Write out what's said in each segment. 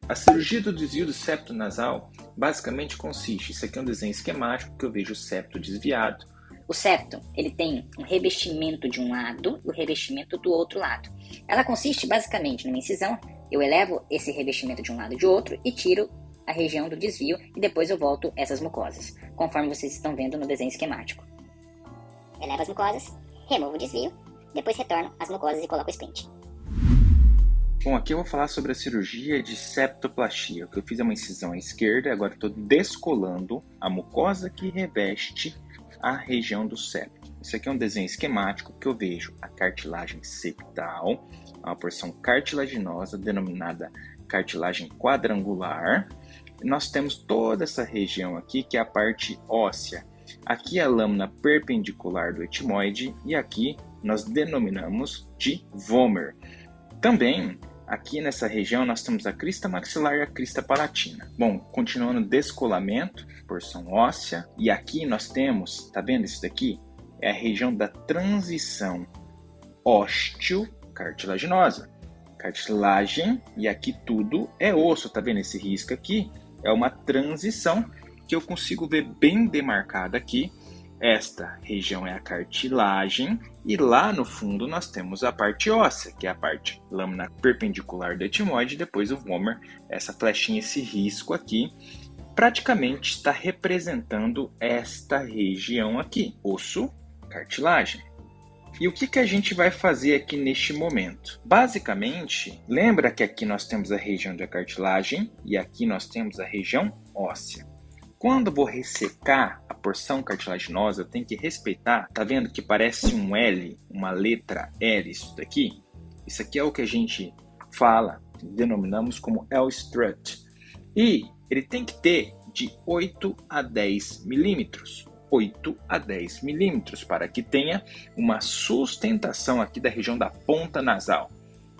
A cirurgia do desvio do septo nasal basicamente consiste, isso aqui é um desenho esquemático que eu vejo o septo desviado. O septo, ele tem um revestimento de um lado e o revestimento do outro lado. Ela consiste basicamente numa incisão, eu elevo esse revestimento de um lado e de outro e tiro a região do desvio e depois eu volto essas mucosas, conforme vocês estão vendo no desenho esquemático. Elevo as mucosas, removo o desvio, depois retorno as mucosas e coloco o splint. Bom, aqui eu vou falar sobre a cirurgia de septoplastia. O que eu fiz é uma incisão à esquerda, agora estou descolando a mucosa que reveste a região do septo. Isso aqui é um desenho esquemático que eu vejo a cartilagem septal, uma porção cartilaginosa denominada cartilagem quadrangular. Nós temos toda essa região aqui que é a parte óssea. Aqui é a lâmina perpendicular do etimoide e aqui nós denominamos de vomer. Também, aqui nessa região, nós temos a crista maxilar e a crista palatina. Bom, continuando descolamento, porção óssea. E aqui nós temos, tá vendo isso daqui? É a região da transição ósteo-cartilaginosa. Cartilagem, e aqui tudo é osso, tá vendo esse risco aqui? É uma transição que eu consigo ver bem demarcada aqui. Esta região é a cartilagem e lá no fundo nós temos a parte óssea, que é a parte lâmina perpendicular do etimoide, depois o vomer, essa flechinha, esse risco aqui, praticamente está representando esta região aqui, osso, cartilagem. E o que a gente vai fazer aqui neste momento? Basicamente, lembra que aqui nós temos a região da cartilagem e aqui nós temos a região óssea. Quando eu vou ressecar a porção cartilaginosa, eu tenho que respeitar, tá vendo que parece um L, uma letra L isso daqui? Isso aqui é o que a gente fala, denominamos como L-strut. E ele tem que ter de 8 a 10 milímetros. 8 a 10 milímetros, para que tenha uma sustentação aqui da região da ponta nasal.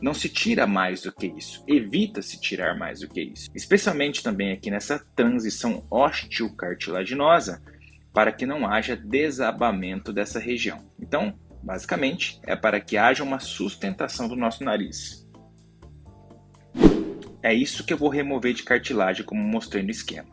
Não se tira mais do que isso, evita-se tirar mais do que isso. Especialmente também aqui nessa transição osteocartilaginosa, para que não haja desabamento dessa região. Então, basicamente, é para que haja uma sustentação do nosso nariz. É isso que eu vou remover de cartilagem, como mostrei no esquema.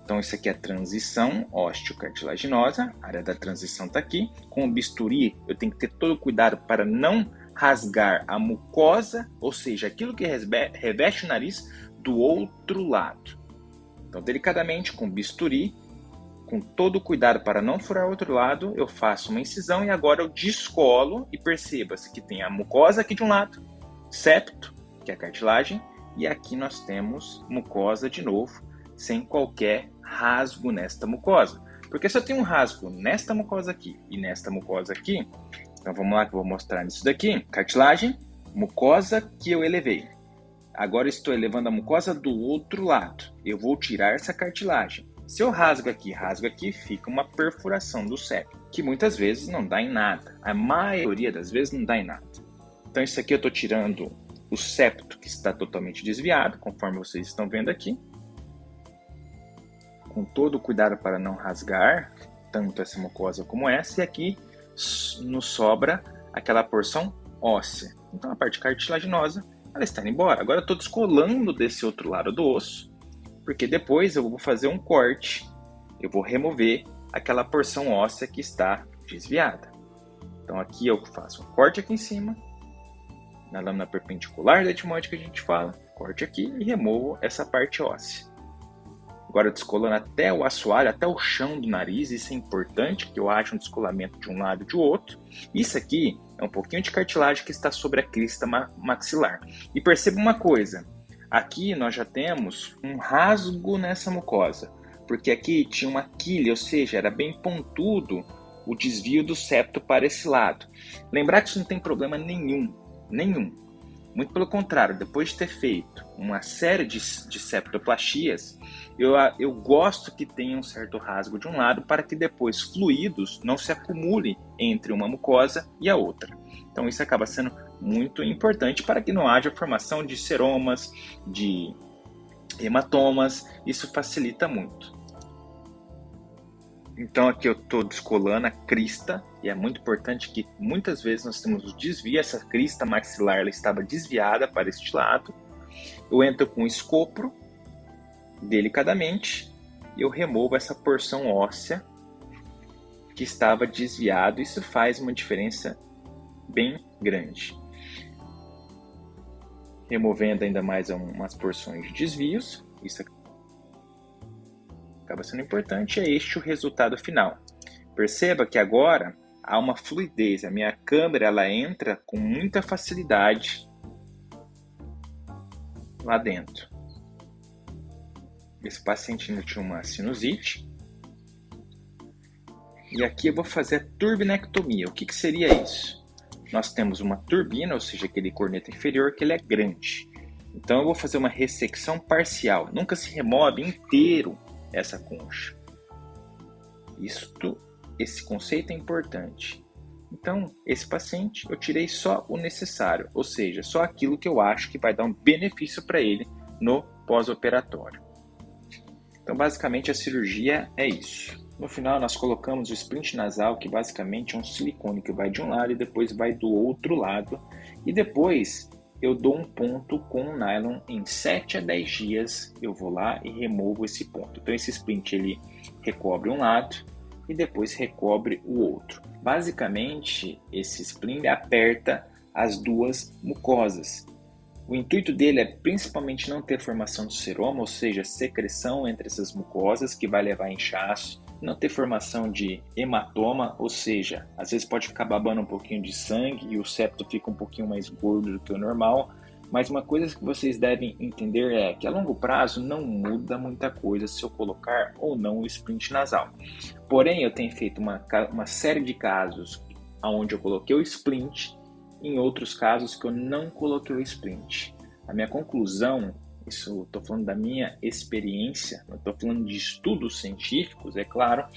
Então, isso aqui é a transição osteocartilaginosa, a área da transição está aqui. Com o bisturi, eu tenho que ter todo o cuidado para não rasgar a mucosa, ou seja, aquilo que reveste o nariz do outro lado. Então, delicadamente, com bisturi, com todo o cuidado para não furar o outro lado, eu faço uma incisão e agora eu descolo e perceba-se que tem a mucosa aqui de um lado, septo, que é a cartilagem, e aqui nós temos mucosa de novo, sem qualquer rasgo nesta mucosa. Porque se eu tenho um rasgo nesta mucosa aqui e nesta mucosa aqui, então vamos lá que eu vou mostrar isso daqui. Cartilagem, mucosa que eu elevei. Agora estou elevando a mucosa do outro lado. Eu vou tirar essa cartilagem. Se eu rasgo aqui, fica uma perfuração do septo, que muitas vezes não dá em nada. A maioria das vezes não dá em nada. Então isso aqui eu estou tirando o septo que está totalmente desviado, conforme vocês estão vendo aqui. Com todo o cuidado para não rasgar tanto essa mucosa como essa. E aqui nos sobra aquela porção óssea. Então a parte cartilaginosa, ela está indo embora. Agora eu estou descolando desse outro lado do osso, porque depois eu vou fazer um corte. Eu vou remover aquela porção óssea que está desviada. Então aqui eu faço um corte aqui em cima, na lâmina perpendicular da etimoide que a gente fala. Corte aqui e removo essa parte óssea. Agora descolando até o assoalho, até o chão do nariz, isso é importante, que eu acho um descolamento de um lado e de outro. Isso aqui é um pouquinho de cartilagem que está sobre a crista maxilar. E perceba uma coisa, aqui nós já temos um rasgo nessa mucosa, porque aqui tinha uma quilha, ou seja, era bem pontudo o desvio do septo para esse lado. Lembrar que isso não tem problema nenhum. Muito pelo contrário, depois de ter feito uma série de septoplastias, eu gosto que tenha um certo rasgo de um lado para que depois fluidos não se acumulem entre uma mucosa e a outra. Então isso acaba sendo muito importante para que não haja formação de seromas, de hematomas, isso facilita muito. Então aqui eu estou descolando a crista, e é muito importante que muitas vezes nós temos o desvio, essa crista maxilar ela estava desviada para este lado. Eu entro com o escopro, delicadamente, e eu removo essa porção óssea que estava desviado. Isso faz uma diferença bem grande. Removendo ainda mais umas porções de desvios, isso acaba sendo importante, é este o resultado final. Perceba que agora há uma fluidez, a minha câmera ela entra com muita facilidade lá dentro. Esse paciente ainda tinha uma sinusite. E aqui eu vou fazer a turbinectomia. O que seria isso? Nós temos uma turbina, ou seja, aquele corneto inferior, que ele é grande. Então eu vou fazer uma ressecção parcial. Nunca se remove inteiro essa concha. Esse conceito é importante. Então, esse paciente, eu tirei só o necessário, ou seja, só aquilo que eu acho que vai dar um benefício para ele no pós-operatório. Então, basicamente, a cirurgia é isso. No final, nós colocamos o splint nasal, que basicamente é um silicone que vai de um lado e depois vai do outro lado. E depois, eu dou um ponto com um nylon. Em 7 a 10 dias, eu vou lá e removo esse ponto. Então, esse splint, ele recobre um lado e depois recobre o outro. Basicamente, esse splint aperta as duas mucosas. O intuito dele é principalmente não ter formação de seroma, ou seja, secreção entre essas mucosas, que vai levar a inchaço, não ter formação de hematoma, ou seja, às vezes pode ficar babando um pouquinho de sangue e o septo fica um pouquinho mais gordo do que o normal, mas uma coisa que vocês devem entender é que a longo prazo não muda muita coisa se eu colocar ou não o splint nasal. Porém, eu tenho feito uma série de casos onde eu coloquei o splint, em outros casos que eu não coloquei o splint. A minha conclusão, isso estou falando da minha experiência, não estou falando de estudos científicos, é claro,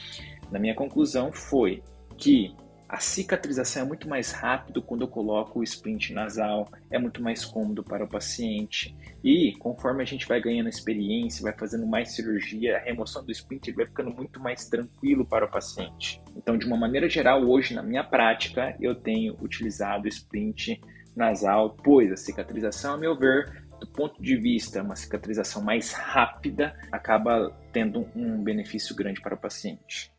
na minha conclusão foi que a cicatrização é muito mais rápido quando eu coloco o splint nasal, é muito mais cômodo para o paciente e conforme a gente vai ganhando experiência, vai fazendo mais cirurgia, a remoção do splint vai ficando muito mais tranquilo para o paciente. Então, de uma maneira geral, hoje na minha prática, eu tenho utilizado o splint nasal, pois a cicatrização, a meu ver, do ponto de vista uma cicatrização mais rápida, acaba tendo um benefício grande para o paciente.